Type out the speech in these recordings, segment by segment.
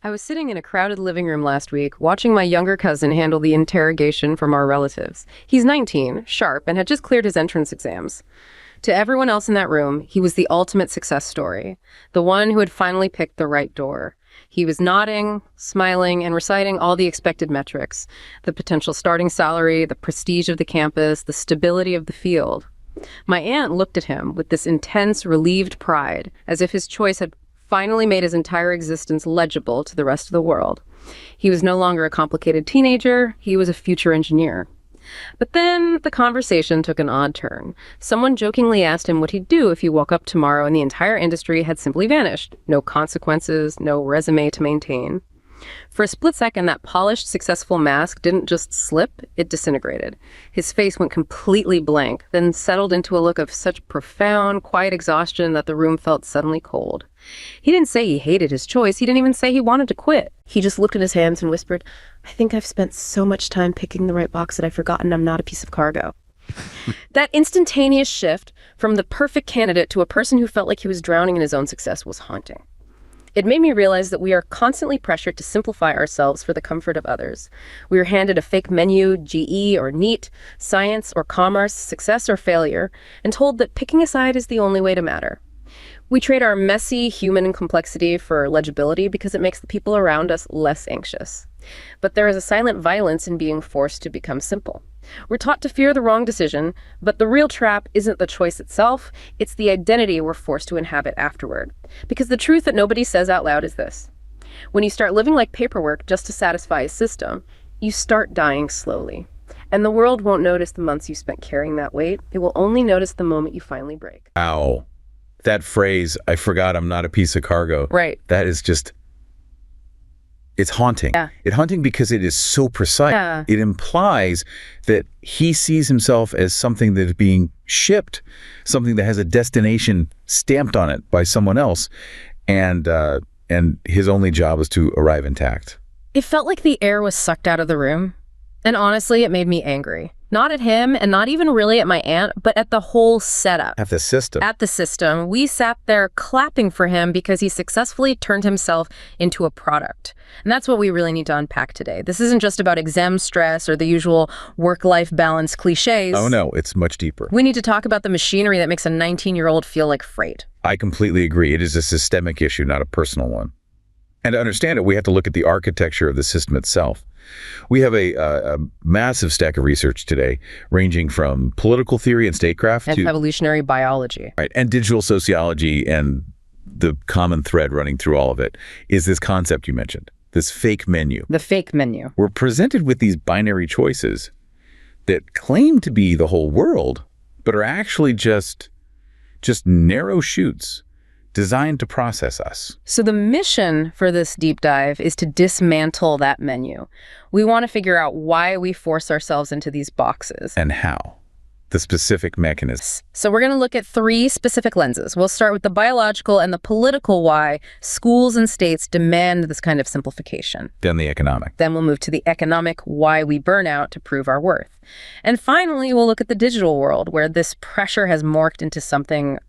I was sitting in a crowded living room last week, watching my younger cousin handle the interrogation from our relatives. He's 19, sharp, and had just cleared his entrance exams. To everyone else in that room, he was the ultimate success story, the one who had finally picked the right door. He was nodding, smiling, and reciting all the expected metrics: the potential starting salary, the prestige of the campus, the stability of the field. My aunt looked at him with this intense, relieved pride, as if his choice had finally made his entire existence legible to the rest of the world. He was no longer a complicated teenager, he was a future engineer. But then the conversation took an odd turn. Someone jokingly asked him what he'd do if he woke up tomorrow and the entire industry had simply vanished. No consequences, no resume to maintain. For a split second, that polished, successful mask didn't just slip, it disintegrated. His face went completely blank, then settled into a look of such profound, quiet exhaustion that the room felt suddenly cold. He didn't say he hated his choice. He didn't even say he wanted to quit. He just looked at his hands and whispered, "I think I've spent so much time picking the right box that I've forgotten I'm not a piece of cargo." That instantaneous shift from the perfect candidate to a person who felt like he was drowning in his own success was haunting. It made me realize that we are constantly pressured to simplify ourselves for the comfort of others. We are handed a fake menu, GE or NEET, science or commerce, success or failure, and told that picking a side is the only way to matter. We trade our messy human complexity for legibility because it makes the people around us less anxious. But there is a silent violence in being forced to become simple. We're taught to fear the wrong decision, but the real trap isn't the choice itself, it's the identity we're forced to inhabit afterward. Because the truth that nobody says out loud is this: when you start living like paperwork just to satisfy a system, you start dying slowly. And the world won't notice the months you spent carrying that weight. It will only notice the moment you finally break. Ow. That phrase, "I forgot I'm not a piece of cargo." Right. That is just, it's haunting. Yeah. It's haunting because it is so precise. Yeah. It implies that he sees himself as something that is being shipped, something that has a destination stamped on it by someone else, and his only job is to arrive intact. It felt like the air was sucked out of the room. And honestly, it made me angry. Not at him, and not even really at my aunt, but at the whole setup. At the system. At the system. We sat there clapping for him because he successfully turned himself into a product. And that's what we really need to unpack today. This isn't just about exam stress or the usual work-life balance cliches. Oh no, it's much deeper. We need to talk about the machinery that makes a 19-year-old feel like freight. I completely agree. It is a systemic issue, not a personal one. And to understand it, we have to look at the architecture of the system itself. We have a massive stack of research today, ranging from political theory and statecraft and to evolutionary biology. Right, and digital sociology, and the common thread running through all of it is this concept you mentioned, this fake menu. The fake menu. We're presented with these binary choices that claim to be the whole world, but are actually just narrow chutes designed to process us. So the mission for this deep dive is to dismantle that menu. We want to figure out why we force ourselves into these boxes. And how. The specific mechanisms. So we're going to look at 3 specific lenses. We'll start with the biological and the political why schools and states demand this kind of simplification. Then the economic. Then we'll move to the economic why we burn out to prove our worth. And finally, we'll look at the digital world where this pressure has morphed into something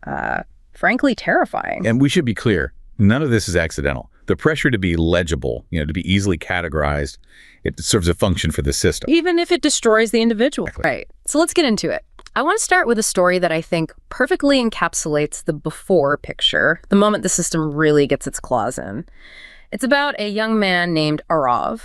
frankly terrifying. And we should be clear, none of this is accidental. The pressure to be legible, to be easily categorized, it serves a function for the system. Even if it destroys the individual. Exactly. Right. So let's get into it. I want to start with a story that I think perfectly encapsulates the before picture, the moment the system really gets its claws in. It's about a young man named Arav.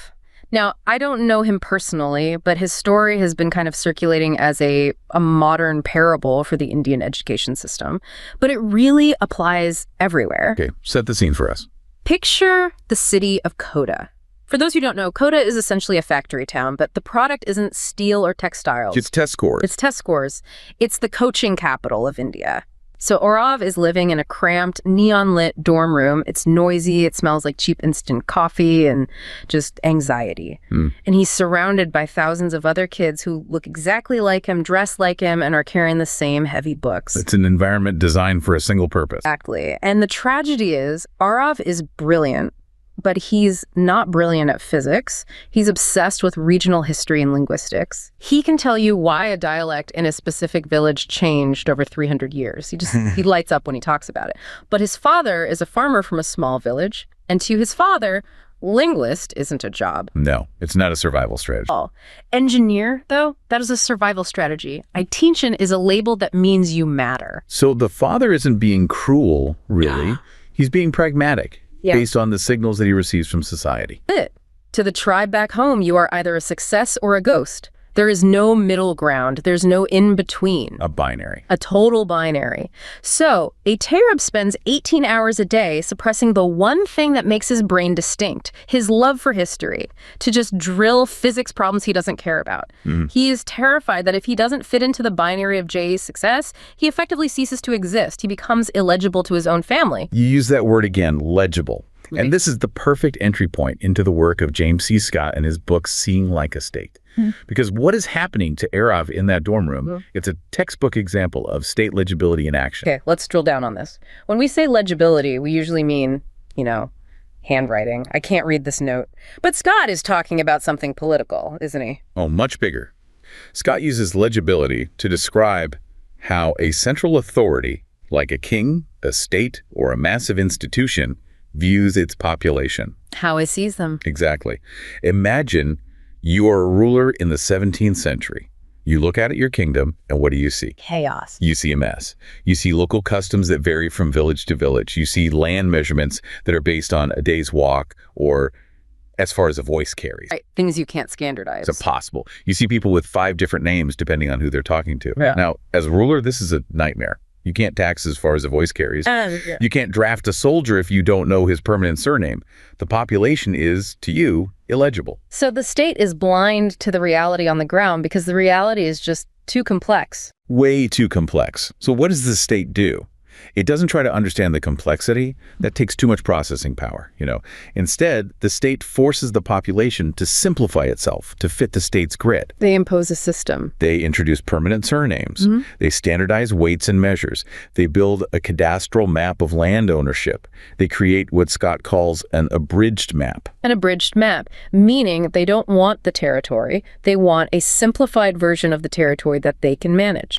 Now, I don't know him personally, but his story has been kind of circulating as a modern parable for the Indian education system. But it really applies everywhere. Okay, set the scene for us. Picture the city of Kota. For those who don't know, Kota is essentially a factory town, but the product isn't steel or textiles. It's test scores. It's test scores. It's the coaching capital of India. So Orav is living in a cramped, neon-lit dorm room. It's noisy, it smells like cheap instant coffee and just anxiety. And he's surrounded by thousands of other kids who look exactly like him, dress like him, and are carrying the same heavy books. It's an environment designed for a single purpose. Exactly. And the tragedy is, Arav is brilliant, but he's not brilliant at physics. He's obsessed with regional history and linguistics. He can tell you why a dialect in a specific village changed over 300 years. He lights up when he talks about it. But his father is a farmer from a small village, and to his father, Linguist isn't a job. No, it's not a survival strategy. Oh. Engineer, though, that is a survival strategy. Identity is a label that means you matter. So the father isn't being cruel, really. He's being pragmatic, based on the signals that he receives from society. To the tribe back home, you are either a success or a ghost. There is no middle ground. There's no in-between. A binary. A total binary. So, a Terab spends 18 hours a day suppressing the one thing that makes his brain distinct, his love for history, to just drill physics problems he doesn't care about. He is terrified that if he doesn't fit into the binary of Jay's success, he effectively ceases to exist. He becomes illegible to his own family. You use that word again, legible. And this is the perfect entry point into the work of James C. Scott and his book, Seeing Like a State. Because what is happening to Arav in that dorm room, it's a textbook example of state legibility in action. Okay, let's drill down on this. When we say legibility, we usually mean, handwriting. I can't read this note. But Scott is talking about something political, isn't he? Oh, much bigger. Scott uses legibility to describe how a central authority, like a king, a state, or a massive institution, views its population. How it sees them. Exactly. Imagine you are a ruler in the 17th century. You look out at your kingdom, and what do you see? Chaos. You see a mess. You see local customs that vary from village to village. You see land measurements that are based on a day's walk or as far as a voice carries. Right. Things you can't standardize. It's impossible. You see people with 5 different names depending on who they're talking to. Yeah. Now, as a ruler, this is a nightmare. You can't tax as far as a voice carries. You can't draft a soldier if you don't know his permanent surname. The population is, to you, illegible. So the state is blind to the reality on the ground because the reality is just too complex. Way too complex. So what does the state do? It doesn't try to understand the complexity. That takes too much processing power, Instead, the state forces the population to simplify itself to fit the state's grid. They impose a system. They introduce permanent surnames. They standardize weights and measures. They build a cadastral map of land ownership. They create what Scott calls an abridged map. An abridged map, meaning they don't want the territory. They want a simplified version of the territory that they can manage.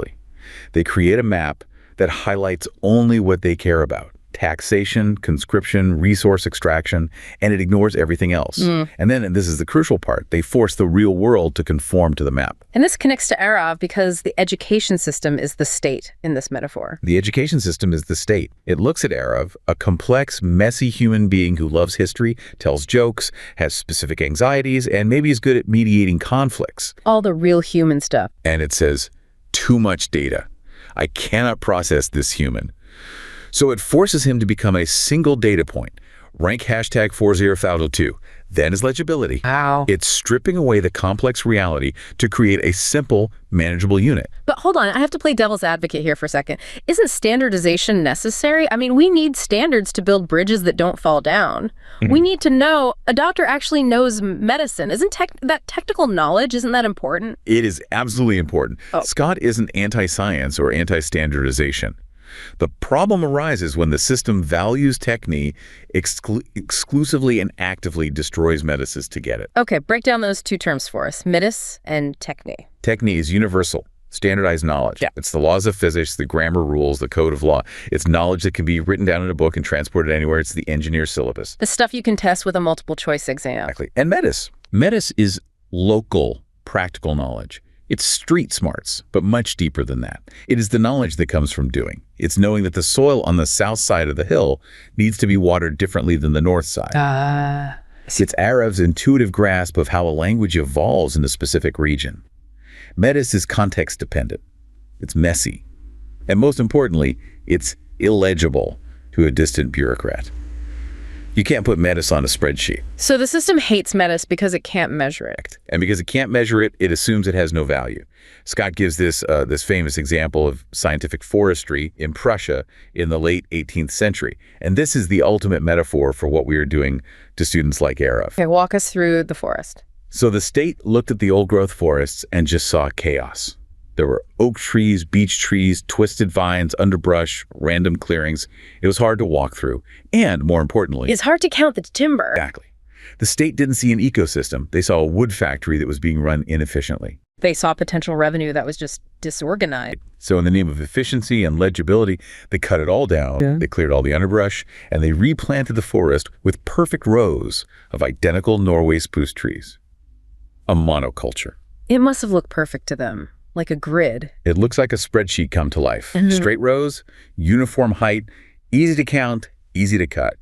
They create a map that highlights only what they care about: taxation, conscription, resource extraction, and it ignores everything else. And then, and this is the crucial part, they force the real world to conform to the map. And this connects to Arav because the education system is the state in this metaphor. The education system is the state. It looks at Arav, a complex, messy human being who loves history, tells jokes, has specific anxieties, and maybe is good at mediating conflicts. All the real human stuff. And it says, too much data. I cannot process this human. So it forces him to become a single data point. Rank hashtag 40002. Then is legibility. Wow. It's stripping away the complex reality to create a simple, manageable unit. But hold on, I have to play devil's advocate here for a second. Isn't standardization necessary? I mean, we need standards to build bridges that don't fall down. We need to know, a doctor actually knows medicine. Isn't that technical knowledge, isn't that important? It is absolutely important. Scott isn't anti-science or anti-standardization. The problem arises when the system values technique exclusively and actively destroys metis to get it. Okay, break down those two terms for us, metis and technique. Technique is universal, standardized knowledge. It's the laws of physics, the grammar rules, the code of law. It's knowledge that can be written down in a book and transported anywhere. It's the engineer syllabus. The stuff you can test with a multiple choice exam. Exactly. And metis. Metis is local, practical knowledge. It's street smarts, but much deeper than that. It is the knowledge that comes from doing. It's knowing that the soil on the south side of the hill needs to be watered differently than the north side. It's Arav's intuitive grasp of how a language evolves in a specific region. Metis is context dependent. It's messy. And most importantly, it's illegible to a distant bureaucrat. You can't put metis on a spreadsheet. So the system hates metis because it can't measure it. And because it can't measure it, it assumes it has no value. Scott gives this famous example of scientific forestry in Prussia in the late 18th century. And this is the ultimate metaphor for what we are doing to students like Arav. Okay, walk us through the forest. So the state looked at the old-growth forests and just saw chaos. There were oak trees, beech trees, twisted vines, underbrush, random clearings. It was hard to walk through. And more importantly, it's hard to count the timber. Exactly. The state didn't see an ecosystem. They saw a wood factory that was being run inefficiently. They saw potential revenue that was just disorganized. So in the name of efficiency and legibility, they cut it all down, They cleared all the underbrush, and they replanted the forest with perfect rows of identical Norway spruce trees. A monoculture. It must have looked perfect to them, like a grid. It looks like a spreadsheet come to life. Straight rows, uniform height, easy to count, easy to cut.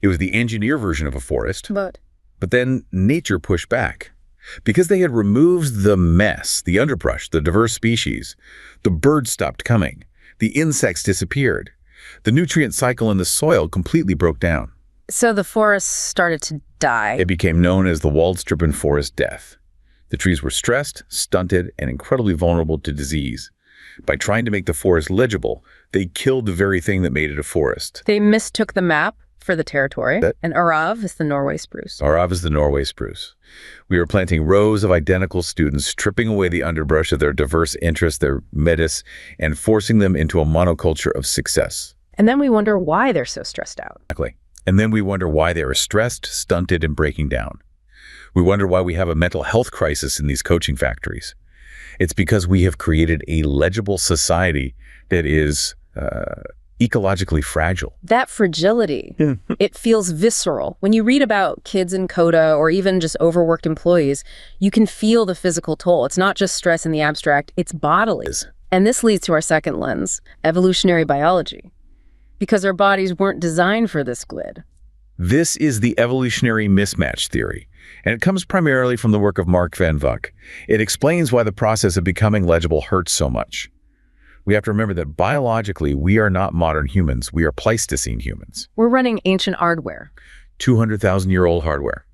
It was the engineer version of a forest. But then nature pushed back. Because they had removed the mess, the underbrush, the diverse species, the birds stopped coming, the insects disappeared, the nutrient cycle in the soil completely broke down. So the forest started to die. It became known as the Waldstrippen forest death. The trees were stressed, stunted, and incredibly vulnerable to disease. By trying to make the forest legible, they killed the very thing that made it a forest. They mistook the map for the territory, and Arav is the Norway spruce. Arav is the Norway spruce. We were planting rows of identical students, stripping away the underbrush of their diverse interests, their metis, and forcing them into a monoculture of success. And then we wonder why they're so stressed out. Exactly. And then we wonder why they are stressed, stunted, and breaking down. We wonder why we have a mental health crisis in these coaching factories. It's because we have created a legible society that is ecologically fragile. That fragility, it feels visceral. When you read about kids in coda or even just overworked employees, you can feel the physical toll. It's not just stress in the abstract, it's bodily. And this leads to our second lens, evolutionary biology, because our bodies weren't designed for this grid. This is the evolutionary mismatch theory, and it comes primarily from the work of Mark van Vuck. It explains why the process of becoming legible hurts so much. We have to remember that biologically, we are not modern humans. We are Pleistocene humans. We're running ancient hardware. 200,000-year-old hardware.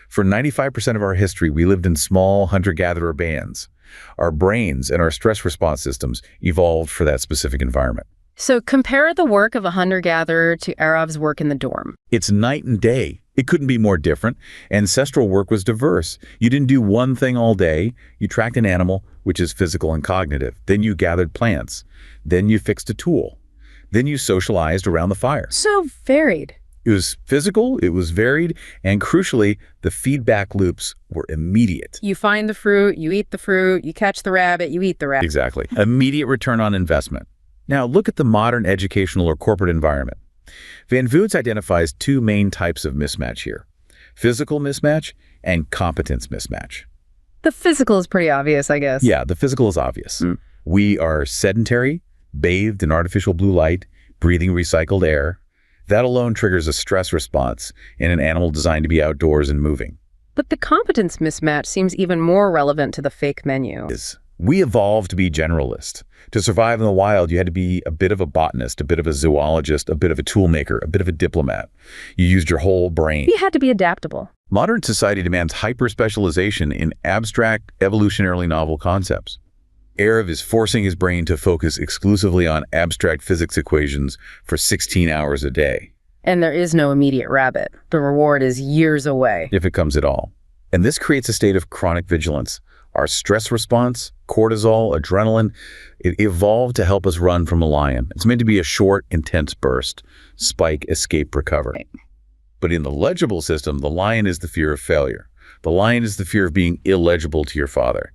For 95% of our history, we lived in small hunter-gatherer bands. Our brains and our stress response systems evolved for that specific environment. So compare the work of a hunter-gatherer to Arav's work in the dorm. It's night and day. It couldn't be more different. Ancestral work was diverse. You didn't do one thing all day. You tracked an animal, which is physical and cognitive. Then you gathered plants. Then you fixed a tool. Then you socialized around the fire. So varied. It was physical, it was varied, and crucially, the feedback loops were immediate. You find the fruit, you eat the fruit, you catch the rabbit, you eat the rabbit. Exactly. Immediate return on investment. Now, look at the modern educational or corporate environment. Van Vuck identifies two main types of mismatch here: physical mismatch and competence mismatch. The physical is pretty obvious, I guess. Yeah, the physical is obvious. We are sedentary, bathed in artificial blue light, breathing recycled air. That alone triggers a stress response in an animal designed to be outdoors and moving. But the competence mismatch seems even more relevant to the fake menu. We evolved to be generalists. To survive in the wild, you had to be a bit of a botanist, a bit of a zoologist, a bit of a toolmaker, a bit of a diplomat. You used your whole brain. We had to be adaptable. Modern society demands hyper-specialization in abstract, evolutionarily novel concepts. Arav is forcing his brain to focus exclusively on abstract physics equations for 16 hours a day. And there is no immediate rabbit. The reward is years away. If it comes at all. And this creates a state of chronic vigilance. Our stress response, cortisol, adrenaline, it evolved to help us run from a lion. It's meant to be a short, intense burst. Spike, escape, recover. Right. But in the legible system, the lion is the fear of failure. The lion is the fear of being illegible to your father.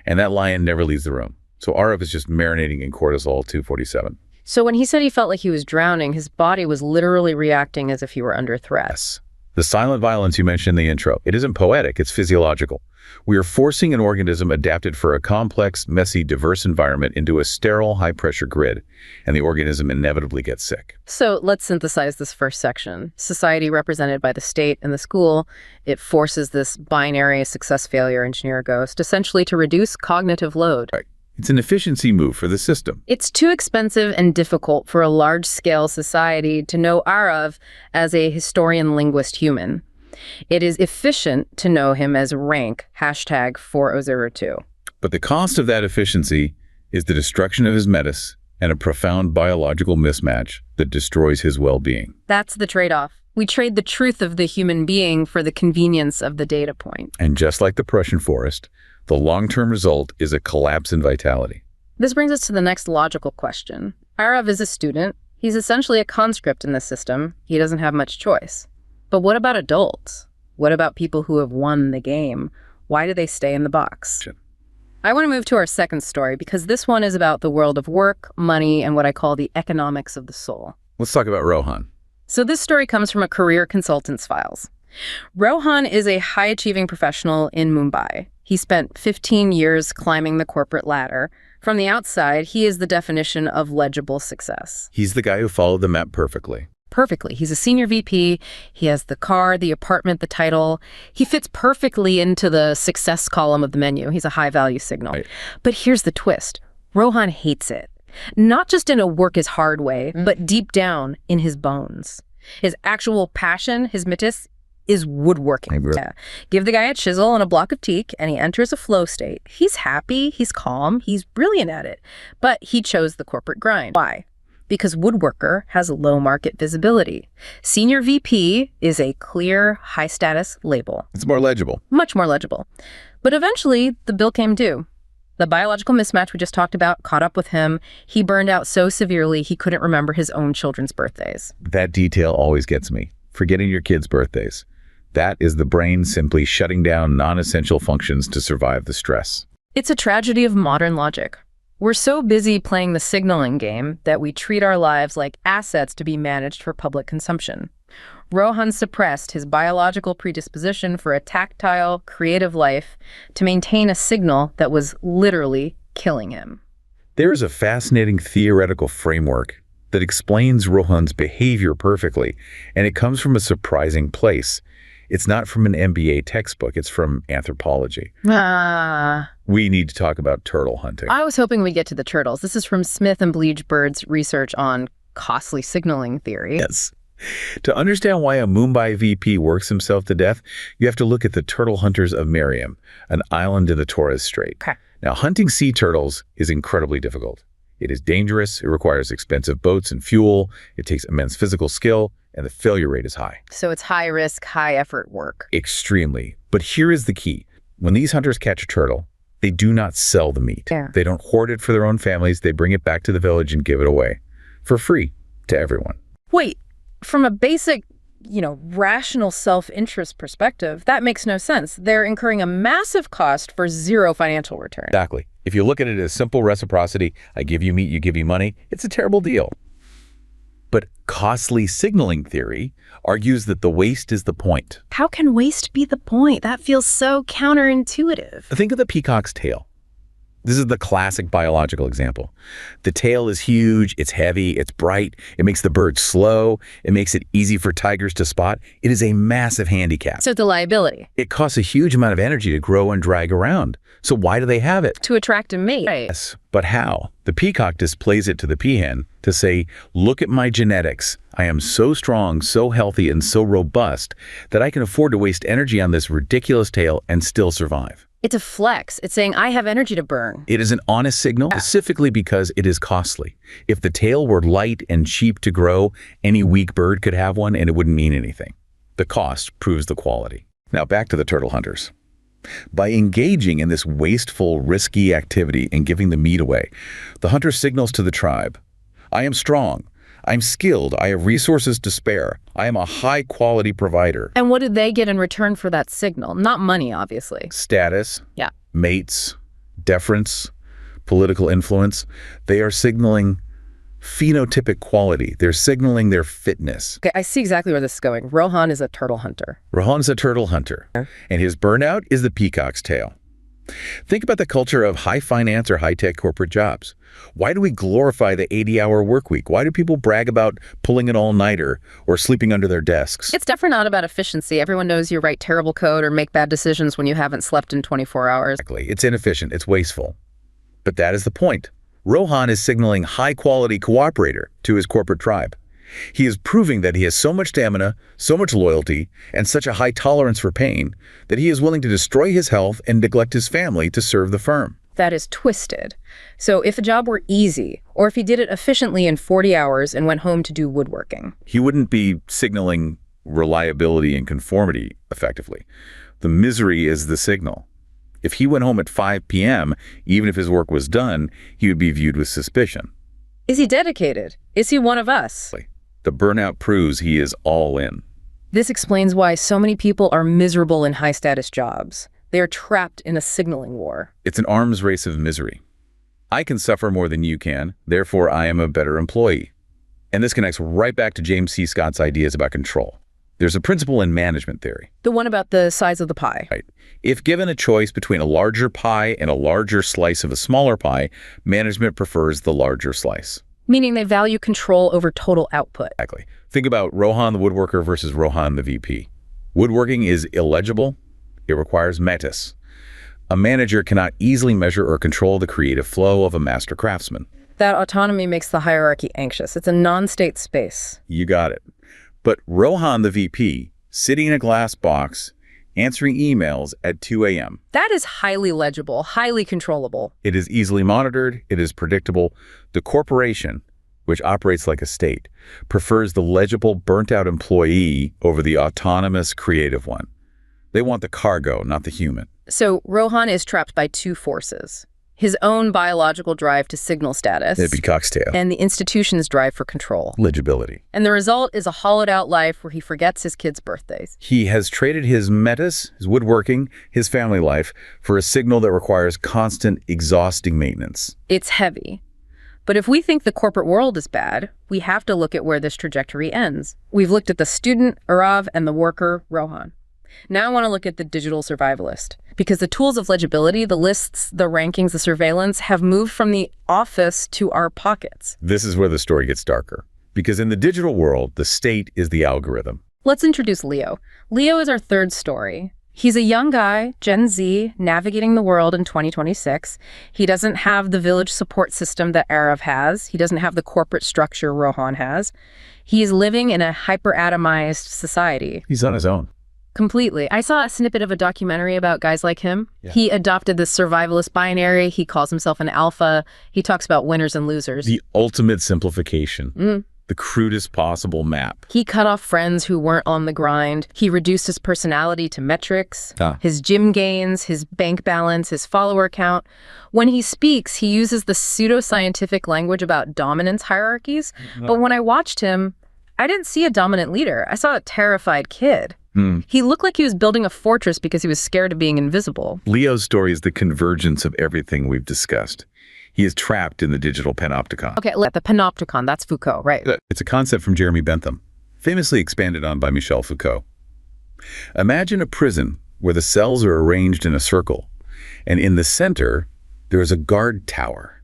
And that lion never leaves the room. So Arav is just marinating in cortisol 247. So when he said he felt like he was drowning, his body was literally reacting as if he were under threat. Yes. The silent violence you mentioned in the intro, it isn't poetic, it's physiological. We are forcing an organism adapted for a complex, messy, diverse environment into a sterile, high-pressure grid, and the organism inevitably gets sick. So let's synthesize this first section. Society represented by the state and the school, it forces this binary success-failure engineer ghost essentially to reduce cognitive load. Right. It's an efficiency move for the system. It's too expensive and difficult for a large-scale society to know Arav as a historian-linguist human. It is efficient to know him as rank, #4002. But the cost of that efficiency is the destruction of his metis and a profound biological mismatch that destroys his well-being. That's the trade-off. We trade the truth of the human being for the convenience of the data point. And just like the Prussian forest, the long-term result is a collapse in vitality. This brings us to the next logical question. Arav is a student. He's essentially a conscript in the system. He doesn't have much choice. But what about adults? What about people who have won the game? Why do they stay in the box? I want to move to our second story because this one is about the world of work, money, and what I call the economics of the soul. Let's talk about Rohan. So this story comes from a career consultant's files. Rohan is a high-achieving professional in Mumbai. He spent 15 years climbing the corporate ladder. From the outside, he is the definition of legible success. He's the guy who followed the map perfectly. Perfectly. He's a senior VP. He has the car, the apartment, the title. He fits perfectly into the success column of the menu. He's a high-value signal. Right. But here's the twist. Rohan hates it. Not just in a work is hard way, but deep down in his bones. His actual passion, his metis, is woodworking. Yeah. Give the guy a chisel and a block of teak, and he enters a flow state. He's happy, he's calm, he's brilliant at it. But he chose the corporate grind. Why? Because woodworker has low market visibility. Senior VP is a clear, high-status label. It's more legible. Much more legible. But eventually, the bill came due. The biological mismatch we just talked about caught up with him. He burned out so severely he couldn't remember his own children's birthdays. That detail always gets me. Forgetting your kids' birthdays. That is the brain simply shutting down non-essential functions to survive the stress. It's a tragedy of modern logic. We're so busy playing the signaling game that we treat our lives like assets to be managed for public consumption. Rohan suppressed his biological predisposition for a tactile, creative life to maintain a signal that was literally killing him. There is a fascinating theoretical framework that explains Rohan's behavior perfectly, and it comes from a surprising place. It's not from an MBA textbook, it's from anthropology. We need to talk about turtle hunting. I was hoping we'd get to the turtles. This is from Smith and Bleachbird's research on costly signaling theory. Yes. To understand why a Mumbai VP works himself to death, you have to look at the turtle hunters of Miriam, an island in the Torres Strait. Okay. Now, hunting sea turtles is incredibly difficult. It is dangerous, it requires expensive boats and fuel, it takes immense physical skill, and the failure rate is high. So it's high risk, high effort work. Extremely. But here is the key. When these hunters catch a turtle, they do not sell the meat. Yeah. They don't hoard it for their own families. They bring it back to the village and give it away for free to everyone. Wait, from a basic, rational self-interest perspective, that makes no sense. They're incurring a massive cost for zero financial return. Exactly. If you look at it as simple reciprocity, I give you meat, you give me money, it's a terrible deal. But costly signaling theory argues that the waste is the point. How can waste be the point? That feels so counterintuitive. Think of the peacock's tail. This is the classic biological example. The tail is huge, it's heavy, it's bright, it makes the bird slow, it makes it easy for tigers to spot. It is a massive handicap. So the liability. It costs a huge amount of energy to grow and drag around. So why do they have it? To attract a mate. Yes, but how? The peacock displays it to the peahen to say, look at my genetics. I am so strong, so healthy, and so robust that I can afford to waste energy on this ridiculous tail and still survive. It's a flex. It's saying, I have energy to burn. It is an honest signal, specifically because it is costly. If the tail were light and cheap to grow, any weak bird could have one and it wouldn't mean anything. The cost proves the quality. Now back to the turtle hunters. By engaging in this wasteful, risky activity and giving the meat away, the hunter signals to the tribe, I am strong. I'm skilled. I have resources to spare. I am a high-quality provider. And what did they get in return for that signal? Not money, obviously. Status, Yeah. mates, deference, political influence. They are signaling phenotypic quality. They're signaling their fitness. Okay, I see exactly where this is going. Rohan is a turtle hunter. Rohan is a turtle hunter, and his burnout is the peacock's tail. Think about the culture of high finance or high-tech corporate jobs. Why do we glorify the 80-hour work week? Why do people brag about pulling an all-nighter or sleeping under their desks? It's definitely not about efficiency. Everyone knows you write terrible code or make bad decisions when you haven't slept in 24 hours. Exactly. It's inefficient. It's wasteful. But that is the point. Rohan is signaling high-quality cooperator to his corporate tribe. He is proving that he has so much stamina, so much loyalty, and such a high tolerance for pain that he is willing to destroy his health and neglect his family to serve the firm. That is twisted. So if a job were easy, or if he did it efficiently in 40 hours and went home to do woodworking, he wouldn't be signaling reliability and conformity effectively. The misery is the signal. If he went home at 5 p.m., even if his work was done, he would be viewed with suspicion. Is he dedicated? Is he one of us? The burnout proves he is all in. This explains why so many people are miserable in high-status jobs. They are trapped in a signaling war. It's an arms race of misery. I can suffer more than you can, therefore I am a better employee. And this connects right back to James C. Scott's ideas about control. There's a principle in management theory. The one about the size of the pie. Right. If given a choice between a larger pie and a larger slice of a smaller pie, management prefers the larger slice. Meaning they value control over total output. Exactly. Think about Rohan the woodworker versus Rohan the VP. Woodworking is illegible. It requires metis. A manager cannot easily measure or control the creative flow of a master craftsman. That autonomy makes the hierarchy anxious. It's a non-state space. You got it. But Rohan the VP, sitting in a glass box, answering emails at 2 a.m. That is highly legible, highly controllable. It is easily monitored. It is predictable. The corporation, which operates like a state, prefers the legible, burnt-out employee over the autonomous, creative one. They want the cargo, not the human. So Rohan is trapped by two forces. His own biological drive to signal status. It'd be cocktail. And the institution's drive for control. Legibility. And the result is a hollowed-out life where he forgets his kids' birthdays. He has traded his metis, his woodworking, his family life, for a signal that requires constant, exhausting maintenance. It's heavy. But if we think the corporate world is bad, we have to look at where this trajectory ends. We've looked at the student, Urav, and the worker, Rohan. Now I want to look at the digital survivalist, because the tools of legibility, the lists, the rankings, the surveillance, have moved from the office to our pockets. This is where the story gets darker, because in the digital world, the state is the algorithm. Let's introduce Leo. Leo is our third story. He's a young guy, Gen Z, navigating the world in 2026. He doesn't have the village support system that Arav has. He doesn't have the corporate structure Rohan has. He is living in a hyper-atomized society. He's on his own. Completely. I saw a snippet of a documentary about guys like him. Yeah. He adopted this survivalist binary. He calls himself an alpha. He talks about winners and losers. The ultimate simplification. The crudest possible map. He cut off friends who weren't on the grind. He reduced his personality to metrics, his gym gains, his bank balance, his follower count. When he speaks, he uses the pseudoscientific language about dominance hierarchies. But when I watched him, I didn't see a dominant leader. I saw a terrified kid. He looked like he was building a fortress because he was scared of being invisible. Leo's story is the convergence of everything we've discussed. He is trapped in the digital panopticon. Okay, the panopticon, that's Foucault, right? It's a concept from Jeremy Bentham, famously expanded on by Michel Foucault. Imagine a prison where the cells are arranged in a circle, and in the center, there is a guard tower.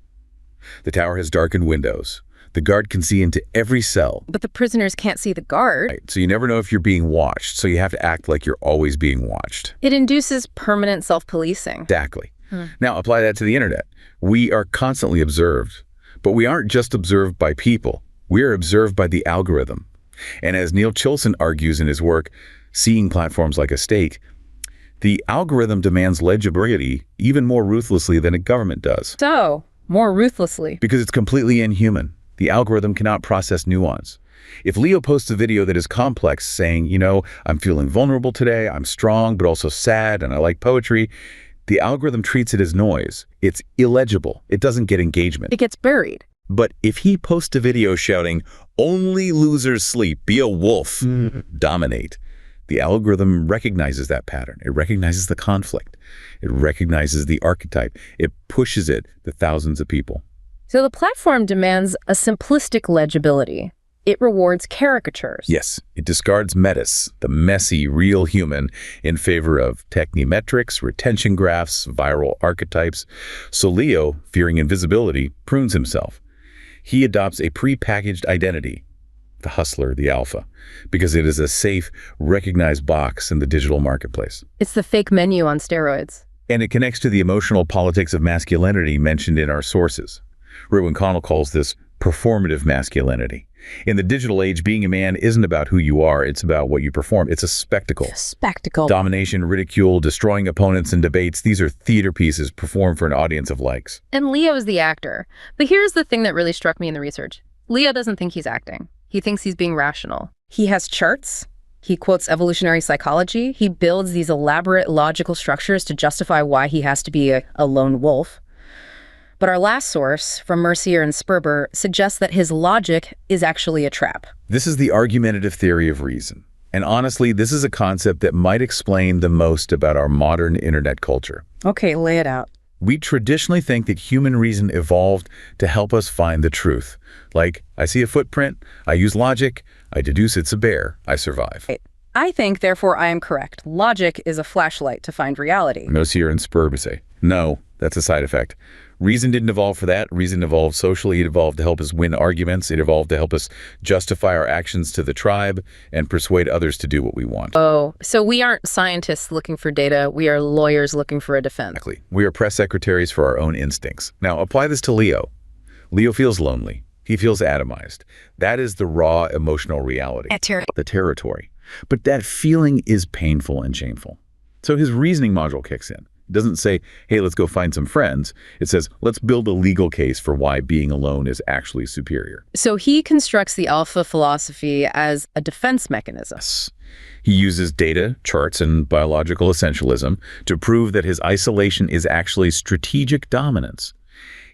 The tower has darkened windows. The guard can see into every cell. But the prisoners can't see the guard. Right, so you never know if you're being watched, so you have to act like you're always being watched. It induces permanent self-policing. Exactly. Now apply that to the internet. We are constantly observed, but we aren't just observed by people. We are observed by the algorithm. And as Neil Chilson argues in his work, Seeing Platforms Like a State, the algorithm demands legibility even more ruthlessly than a government does. So, more ruthlessly. Because it's completely inhuman. The algorithm cannot process nuance. If Leo posts a video that is complex, saying, you know, I'm feeling vulnerable today, I'm strong, but also sad, and I like poetry, the algorithm treats it as noise. It's illegible. It doesn't get engagement. It gets buried. But if he posts a video shouting, only losers sleep, be a wolf, dominate, the algorithm recognizes that pattern. It recognizes the conflict. It recognizes the archetype. It pushes it to thousands of people. So the platform demands a simplistic legibility. It rewards caricatures. Yes, it discards metis, the messy, real human, in favor of technimetrics, retention graphs, viral archetypes. So Leo, fearing invisibility, prunes himself. He adopts a prepackaged identity, the hustler, the alpha, because it is a safe, recognized box in the digital marketplace. It's the fake menu on steroids. And it connects to the emotional politics of masculinity mentioned in our sources. Rowan Connell calls this performative masculinity. In the digital age, being a man isn't about who you are, it's about what you perform. It's a spectacle. Spectacle. Domination, ridicule, destroying opponents in debates, these are theater pieces performed for an audience of likes. And Leo is the actor. But here's the thing that really struck me in the research. Leo doesn't think he's acting. He thinks he's being rational. He has charts. He quotes evolutionary psychology. He builds these elaborate logical structures to justify why he has to be a lone wolf. But our last source, from Mercier and Sperber, suggests that his logic is actually a trap. This is the argumentative theory of reason. And honestly, this is a concept that might explain the most about our modern internet culture. Okay, lay it out. We traditionally think that human reason evolved to help us find the truth. Like, I see a footprint, I use logic, I deduce it's a bear, I survive. I think, therefore, I am correct. Logic is a flashlight to find reality. Monsieur and Spurbise. No, that's a side effect. Reason didn't evolve for that. Reason evolved socially. It evolved to help us win arguments. It evolved to help us justify our actions to the tribe and persuade others to do what we want. Oh, so we aren't scientists looking for data. We are lawyers looking for a defense. Exactly. We are press secretaries for our own instincts. Now, apply this to Leo. Leo feels lonely. He feels atomized. That is the raw emotional reality. The territory. But that feeling is painful and shameful. So his reasoning module kicks in. It doesn't say, hey, let's go find some friends. It says, let's build a legal case for why being alone is actually superior. So he constructs the alpha philosophy as a defense mechanism. Yes. He uses data, charts, and biological essentialism to prove that his isolation is actually strategic dominance.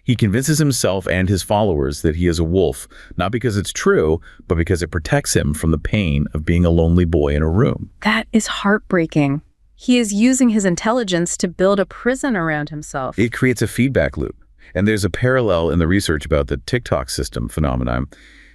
He convinces himself and his followers that he is a wolf, not because it's true, but because it protects him from the pain of being a lonely boy in a room. That is heartbreaking. He is using his intelligence to build a prison around himself. It creates a feedback loop. And there's a parallel in the research about the TikTok system phenomenon.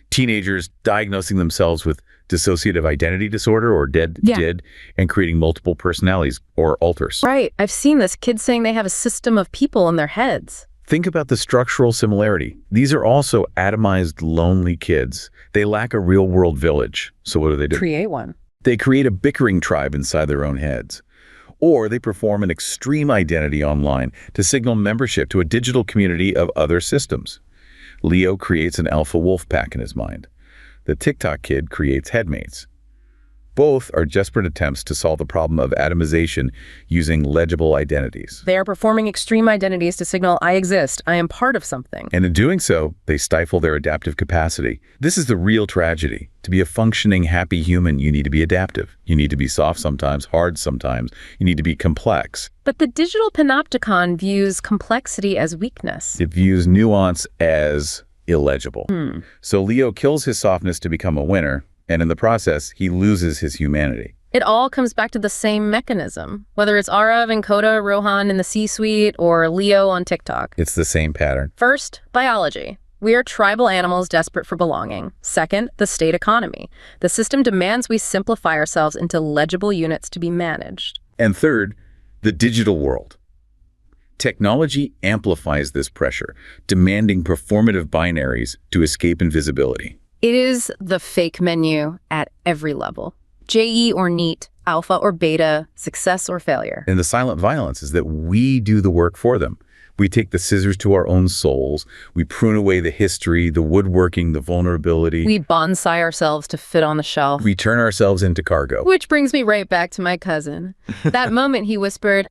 Teenagers diagnosing themselves with dissociative identity disorder or DID and creating multiple personalities or alters. Right. I've seen this. Kids saying they have a system of people in their heads. Think about the structural similarity. These are also atomized, lonely kids. They lack a real-world village. So what do? Create one. They create a bickering tribe inside their own heads. Or they perform an extreme identity online to signal membership to a digital community of other systems. Leo creates an alpha wolf pack in his mind. The TikTok kid creates headmates. Both are desperate attempts to solve the problem of atomization using legible identities. They are performing extreme identities to signal, I exist, I am part of something. And in doing so, they stifle their adaptive capacity. This is the real tragedy. To be a functioning, happy human, you need to be adaptive. You need to be soft sometimes, hard sometimes. You need to be complex. But the digital panopticon views complexity as weakness. It views nuance as illegible. So Leo kills his softness to become a winner. And in the process, he loses his humanity. It all comes back to the same mechanism, whether it's Arav and Coda, Rohan in the C-suite, or Leo on TikTok. It's the same pattern. First, biology. We are tribal animals desperate for belonging. Second, the state economy. The system demands we simplify ourselves into legible units to be managed. And third, the digital world. Technology amplifies this pressure, demanding performative binaries to escape invisibility. It is the fake menu at every level. JE or NEET, alpha or beta, success or failure. And the silent violence is that we do the work for them. We take the scissors to our own souls. We prune away the history, the woodworking, the vulnerability. We bonsai ourselves to fit on the shelf. We turn ourselves into cargo. Which brings me right back to my cousin. That moment he whispered,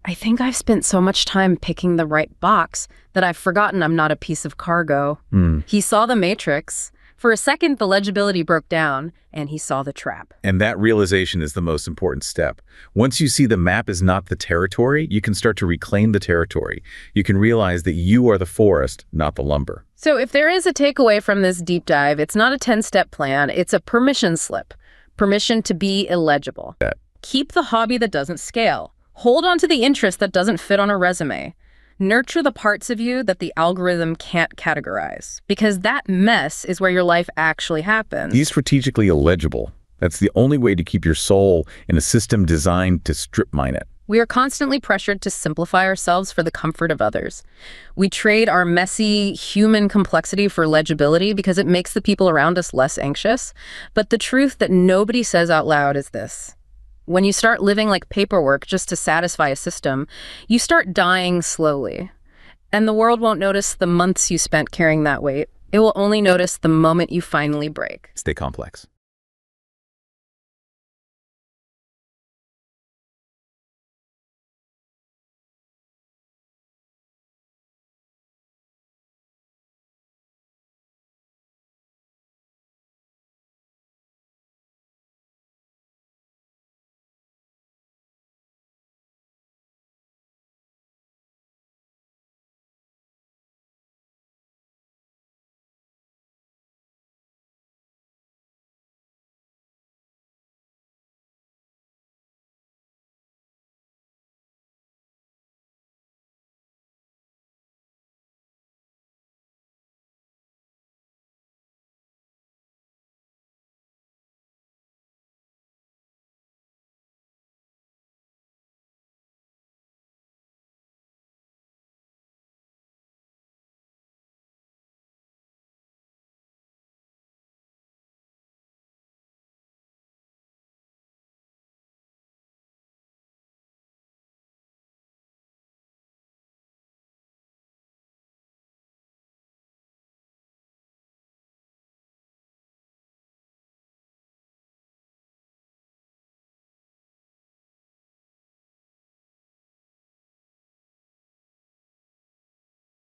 I think I've spent so much time picking the right box that I've forgotten I'm not a piece of cargo. He saw the matrix. For a second, the legibility broke down, and he saw the trap. And that realization is the most important step. Once you see the map is not the territory, you can start to reclaim the territory. You can realize that you are the forest, not the lumber. So if there is a takeaway from this deep dive, it's not a 10-step plan, it's a permission slip. Permission to be illegible. Keep the hobby that doesn't scale. Hold on to the interest that doesn't fit on a resume. Nurture the parts of you that the algorithm can't categorize, because that mess is where your life actually happens. Be strategically illegible. That's the only way to keep your soul in a system designed to strip mine it. We are constantly pressured to simplify ourselves for the comfort of others. We trade our messy human complexity for legibility because it makes the people around us less anxious. But the truth that nobody says out loud is this. When you start living like paperwork just to satisfy a system, you start dying slowly. And the world won't notice the months you spent carrying that weight. It will only notice the moment you finally break. Stay complex.